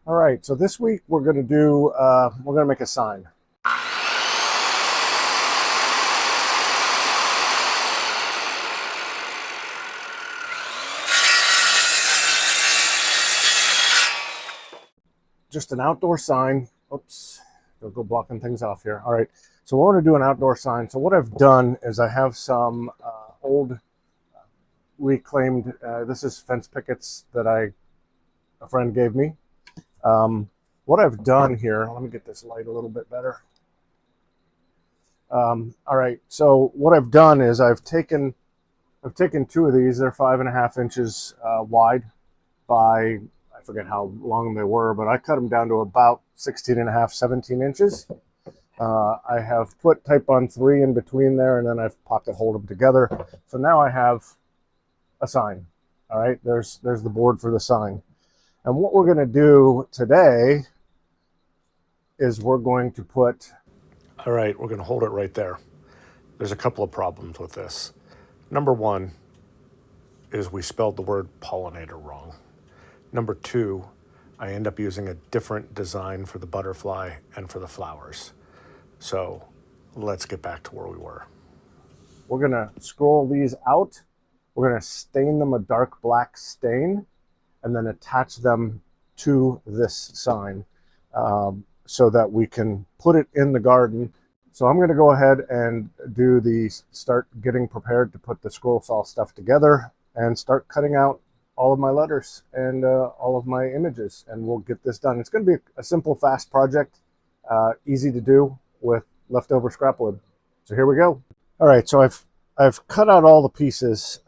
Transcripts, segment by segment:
All right, so this week we're going to do, we're going to make a sign. Just an outdoor sign. Oops, they'll go blocking things off here. All right, so we want to do an outdoor sign. So what I've done is I have some old reclaimed, this is fence pickets that a friend gave me. What I've done here, let me get this light a little bit better. All right, so what I've done is I've taken two of these. They're 5.5 inches wide by, I forget how long they were, but I cut them down to about 16.5, 17 inches. I have put Titebond 3 in between there, and then I've pocket holed them together. So now I have a sign. All right, there's the board for the sign. And what we're going to do today is we're going to put... All right, we're going to hold it right there. There's a couple of problems with this. Number one is we spelled the word pollinator wrong. Number two, I end up using a different design for the butterfly and for the flowers. So let's get back to where we were. We're going to scroll these out. We're going to stain them a dark black stain and then attach them to this sign so that we can put it in the garden. So I'm going to go ahead and start getting prepared to put the scroll saw stuff together and start cutting out all of my letters and all of my images, and we'll get this done. It's going to be a simple, fast project, easy to do with leftover scrap wood. So here we go. All right, so I've cut out all the pieces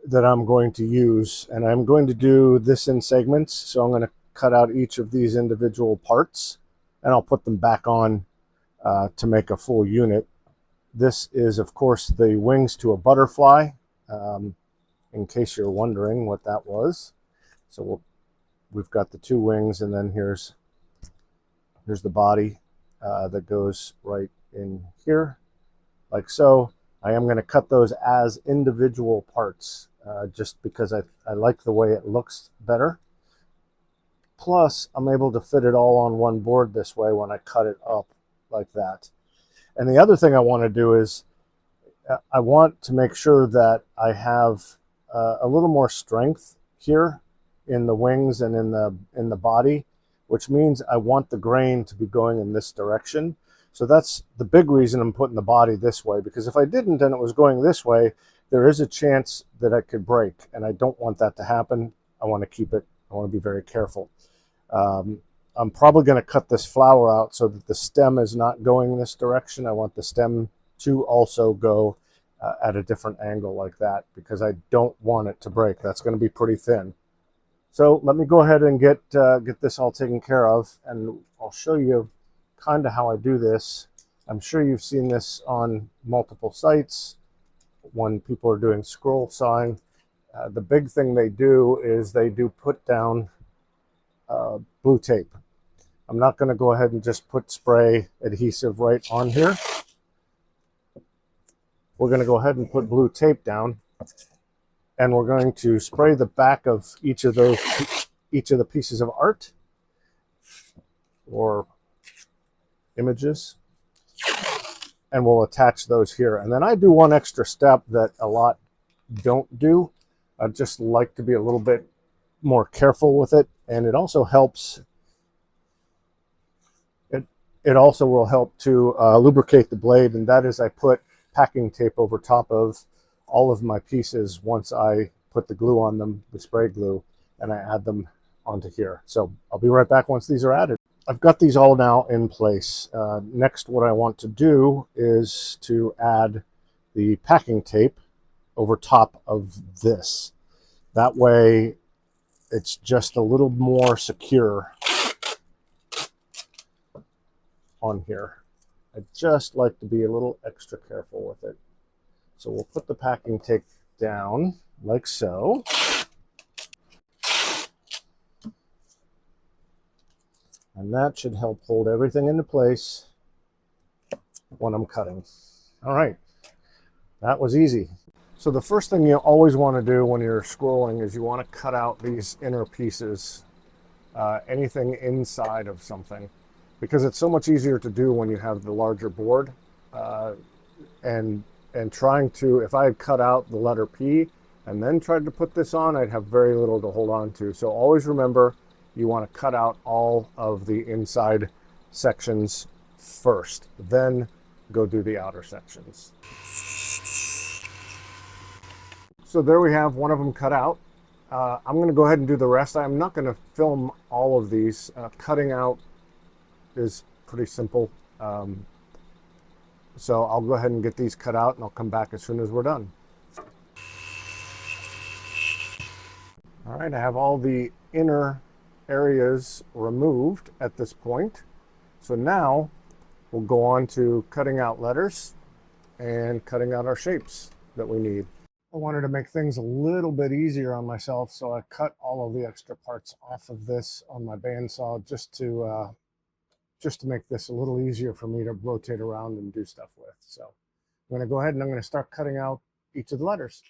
that I'm going to use, and I'm going to do this in segments. So I'm going to cut out each of these individual parts, and I'll put them back on to make a full unit. This is, of course, the wings to a butterfly, in case you're wondering what that was. So we've got the two wings, and then here's the body that goes right in here, like so. I am going to cut those as individual parts just because I like the way it looks better. Plus, I'm able to fit it all on one board this way when I cut it up like that. And the other thing I want to do is I want to make sure that I have a little more strength here in the wings and in the body, which means I want the grain to be going in this direction. So that's the big reason I'm putting the body this way, because if I didn't and it was going this way, there is a chance that it could break, and I don't want that to happen. I want to keep it, I want to be very careful. I'm probably going to cut this flower out so that the stem is not going this direction. I want the stem to also go at a different angle like that, because I don't want it to break. That's going to be pretty thin. So let me go ahead and get this all taken care of, and I'll show you kind of how I do this. I'm sure you've seen this on multiple sites when people are doing scroll sawing. The big thing they do is they do put down blue tape. I'm not going to go ahead and just put spray adhesive right on here. We're going to go ahead and put blue tape down, and we're going to spray the back of each of the pieces of art or images, and we'll attach those here. And then I do one extra step that a lot don't do. I just like to be a little bit more careful with it, and it also helps. It also will help to lubricate the blade, and that is I put packing tape over top of all of my pieces once I put the glue on them, the spray glue, and I add them onto here. So I'll be right back once these are added. I've got these all now in place. Next, what I want to do is to add the packing tape over top of this. That way it's just a little more secure on here. I just like to be a little extra careful with it. So we'll put the packing tape down like so. And that should help hold everything into place when I'm cutting. All right, that was easy. So the first thing you always want to do when you're scrolling is you want to cut out these inner pieces anything inside of something, because it's so much easier to do when you have the larger board. Uh, and trying to, if I had cut out the letter P and then tried to put this on, I'd have very little to hold on to. So always remember, you want to cut out all of the inside sections first, then go do the outer sections. So there we have one of them cut out. I'm going to go ahead and do the rest. I'm not going to film all of these. Cutting out is pretty simple. So I'll go ahead and get these cut out, and I'll come back as soon as we're done. All right, I have all the inner areas removed at this point. So now we'll go on to cutting out letters and cutting out our shapes that we need. I wanted to make things a little bit easier on myself, so I cut all of the extra parts off of this on my bandsaw just to make this a little easier for me to rotate around and do stuff with. So I'm going to go ahead and I'm going to start cutting out each of the letters.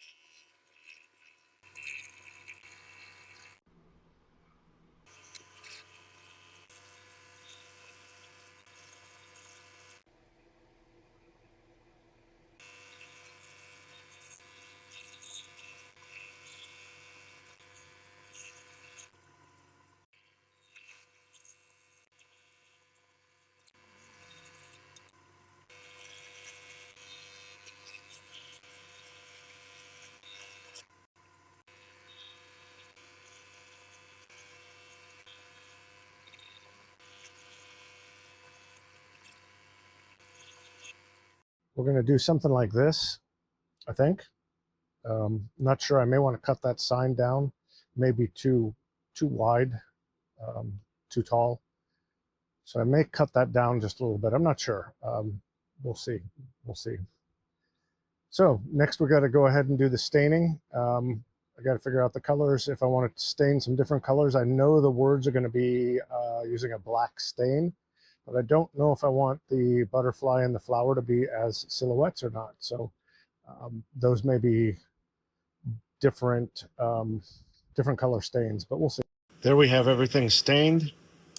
We're going to do something like this, I think. Not sure. I may want to cut that sign down, maybe too wide, too tall. So I may cut that down just a little bit. I'm not sure. We'll see. We'll see. So next we got to go ahead and do the staining. I got to figure out the colors. If I want to stain some different colors, I know the words are going to be using a black stain, but I don't know if I want the butterfly and the flower to be as silhouettes or not. So those may be different different color stains, but we'll see. There we have everything stained.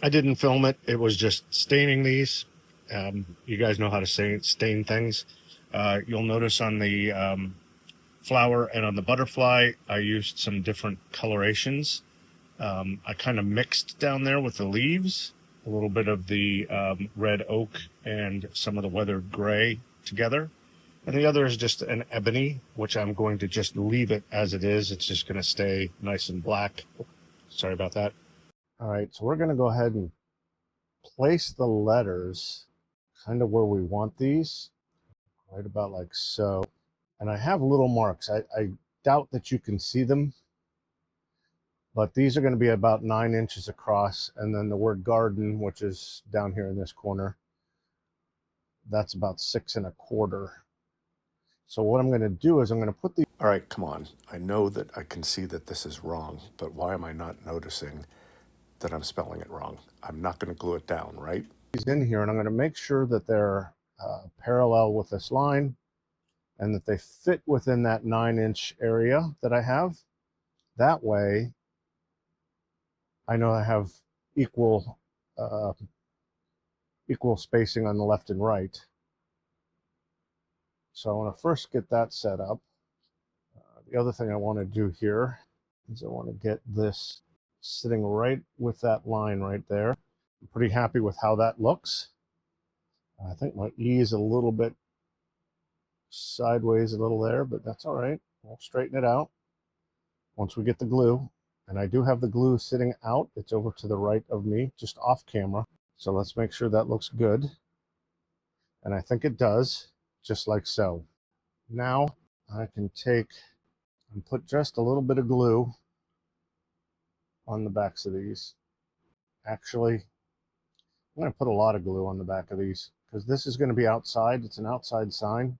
I didn't film it. It was just staining these. You guys know how to stain things. You'll notice on the flower and on the butterfly, I used some different colorations. I kind of mixed down there with the leaves, a little bit of the red oak and some of the weathered gray together. And the other is just an ebony, which I'm going to just leave it as it is. It's just going to stay nice and black. Sorry about that. All right, so we're going to go ahead and place the letters kind of where we want these, right about like so. And I have little marks. I doubt that you can see them, but these are going to be about 9 inches across. And then the word garden, which is down here in this corner, that's about 6 1/4. So what I'm going to do is I'm going to put the... All right, come on. I know that I can see that this is wrong, but why am I not noticing that I'm spelling it wrong? I'm not going to glue it down, right? These in here, and I'm going to make sure that they're parallel with this line and that they fit within that 9-inch area that I have. That way, I know I have equal spacing on the left and right. So I want to first get that set up. The other thing I want to do here is I want to get this sitting right with that line right there. I'm pretty happy with how that looks. I think my E is a little bit sideways a little there, but that's all right. We'll straighten it out once we get the glue. And I do have the glue sitting out. It's over to the right of me, just off camera. So let's make sure that looks good. And I think it does, just like so. Now I can take and put just a little bit of glue on the backs of these. Actually, I'm going to put a lot of glue on the back of these because this is going to be outside. It's an outside sign.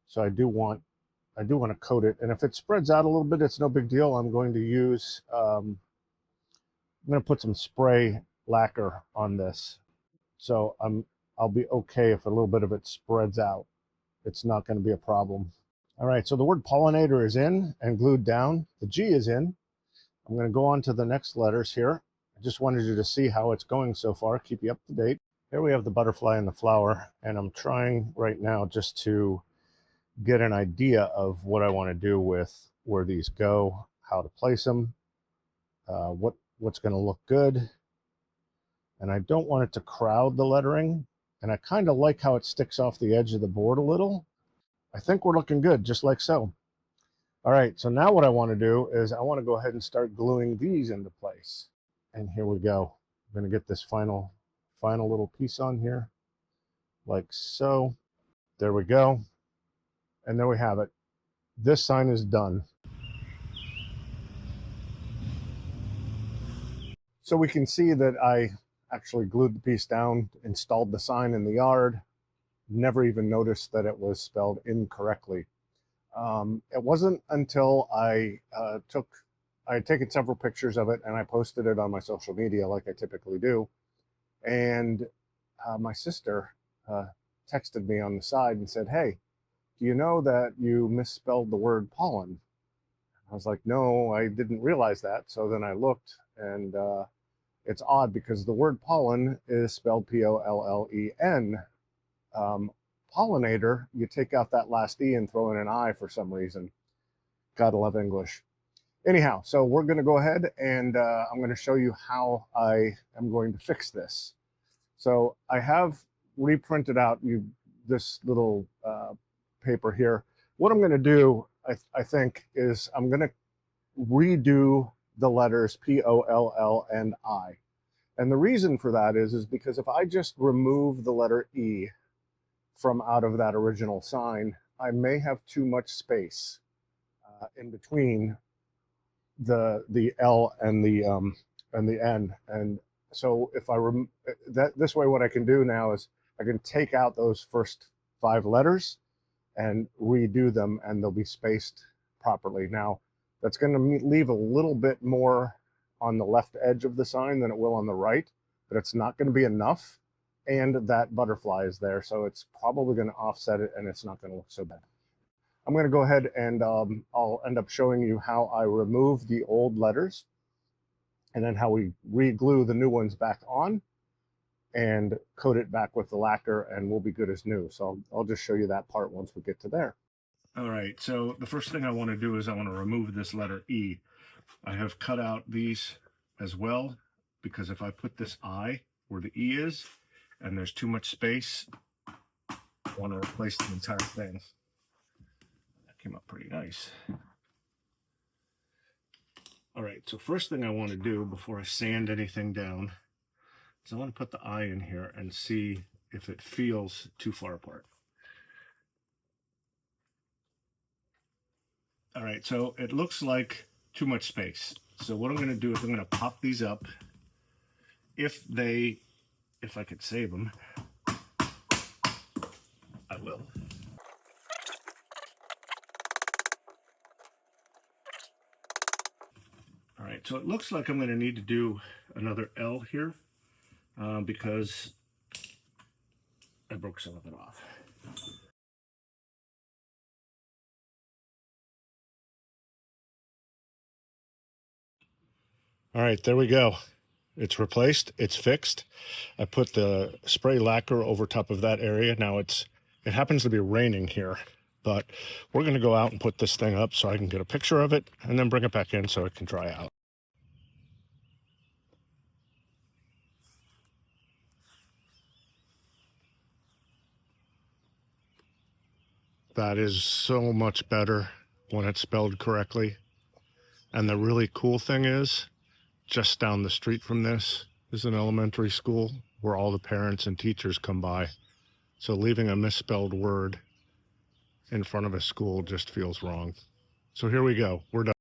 So I do want to coat it. And if it spreads out a little bit, it's no big deal. I'm going to use, I'm going to put some spray lacquer on this. So I'll be okay if a little bit of it spreads out. It's not going to be a problem. All right, so the word pollinator is in and glued down. The G is in. I'm going to go on to the next letters here. just wanted you to see how it's going so far, keep you up to date. Here we have the butterfly and the flower, and I'm trying right now just to get an idea of what I want to do with where these go, how to place them, what's going to look good. And I don't want it to crowd the lettering, and I kind of like how it sticks off the edge of the board a little. I think we're looking good, just like so. All right, so now what I want to do is I want to go ahead and start gluing these into place. And here we go. I'm going to get this final little piece on here, like so. There we go. And there we have it. This sign is done. So we can see that I actually glued the piece down, installed the sign in the yard, never even noticed that it was spelled incorrectly. It wasn't until I had taken several pictures of it and I posted it on my social media like I typically do. And my sister texted me on the side and said, "Hey, do you know that you misspelled the word pollen?" I was like, "No, I didn't realize that." So then I looked, and it's odd because the word pollen is spelled Pollen. Pollinator, you take out that last E and throw in an I for some reason. Gotta love English. Anyhow, so we're going to go ahead and I'm going to show you how I am going to fix this. So I have reprinted out this little paper here. What I'm going to do, I think, is I'm going to redo the letters P-O-L-L and I. And the reason for that is because if I just remove the letter E from out of that original sign, I may have too much space in between the L and the N. And so if I this way, what I can do now is I can take out those first 5 letters and redo them, and they'll be spaced properly. Now, that's going to leave a little bit more on the left edge of the sign than it will on the right, but it's not going to be enough. And that butterfly is there, so it's probably going to offset it, and it's not going to look so bad. I'm going to go ahead and I'll end up showing you how I remove the old letters and then how we re-glue the new ones back on and coat it back with the lacquer, and we'll be good as new. So I'll just show you that part once we get to there. All right, so the first thing I want to do is I want to remove this letter E. I have cut out these as well, because if I put this I where the E is and there's too much space, I want to replace the entire thing. That came up pretty nice. All right, so first thing I want to do before I sand anything down is I want to put the I in here and see if it feels too far apart. All right, so it looks like too much space. So what I'm going to do is I'm going to pop these up. If I could save them, I will. All right, so it looks like I'm going to need to do another L here because I broke some of it off. All right, there we go. It's replaced, it's fixed. I put the spray lacquer over top of that area. Now it happens to be raining here, but we're going to go out and put this thing up so I can get a picture of it and then bring it back in so it can dry out. That is so much better when it's spelled correctly. And the really cool thing is, just down the street from this is an elementary school where all the parents and teachers come by. So leaving a misspelled word in front of a school just feels wrong. So here we go. We're done.